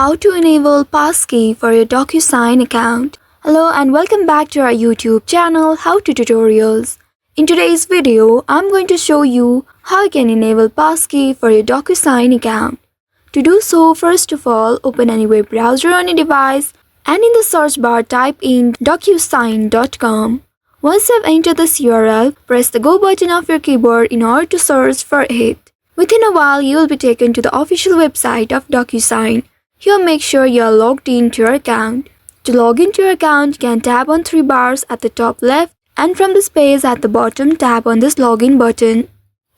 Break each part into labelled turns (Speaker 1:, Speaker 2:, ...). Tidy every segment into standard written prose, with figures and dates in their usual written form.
Speaker 1: How to enable Passkey for your DocuSign account. Hello and welcome back to our YouTube channel How to Tutorials. In today's video, I'm going to show you how you can enable Passkey for your DocuSign account. To do so, first of all, open any web browser on your device and in the search bar type in DocuSign.com. Once you have entered this URL, press the Go button of your keyboard in order to search for it. Within a while, you will be taken to the official website of DocuSign. Here, make sure you are logged into your account. To log into your account, you can tap on three bars at the top left and from the space at the bottom, tap on this login button.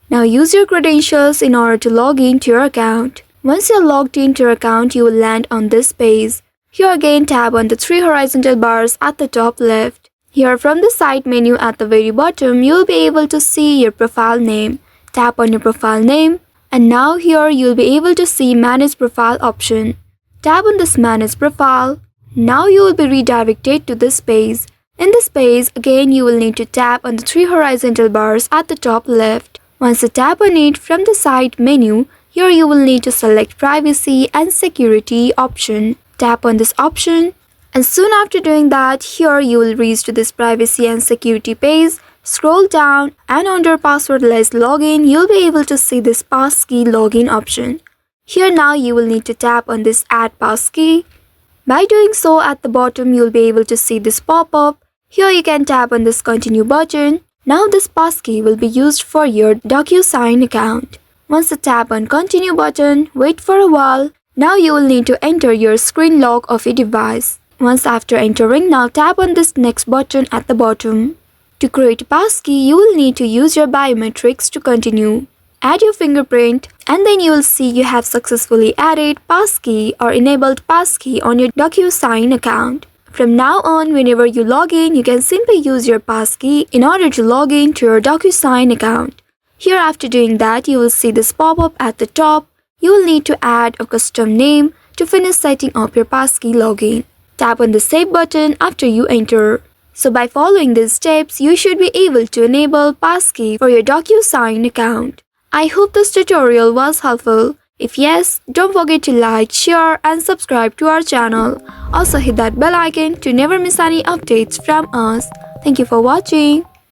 Speaker 1: Now use your credentials in order to log into your account. Once you are logged into your account, you will land on this page. Here again, tap on the three horizontal bars at the top left. Here from the side menu at the very bottom, you will be able to see your profile name. Tap on your profile name and now here you will be able to see Manage Profile option. Tap on this Manage Profile. Now you will be redirected to this page. In this page, again you will need to tap on the three horizontal bars at the top left. Once you tap on it from the side menu, here you will need to select Privacy and Security option. Tap on this option and soon after doing that, here you will reach to this Privacy and Security page. Scroll down and under Passwordless login, you'll be able to see this Passkey login option. Here now you will need to tap on this Add Passkey. By doing so, at the bottom you'll be able to see this pop-up. Here you can tap on this Continue button. Now this Passkey will be used for your DocuSign account. Once you tap on Continue button, wait for a while. Now you will need to enter your screen lock of your device. Once after entering, now tap on this Next button at the bottom. To create a Passkey, you will need to use your biometrics to continue. Add your fingerprint and then you will see you have successfully added Passkey or enabled Passkey on your DocuSign account. From now on, whenever you log in, you can simply use your Passkey in order to log in to your DocuSign account. Here after doing that, you will see this pop-up at the top. You will need to add a custom name to finish setting up your Passkey login. Tap on the Save button after you enter. So by following these steps, you should be able to enable Passkey for your DocuSign account. I hope this tutorial was helpful. If yes, don't forget to like, share and subscribe to our channel. Also hit that bell icon to never miss any updates from us. Thank you for watching.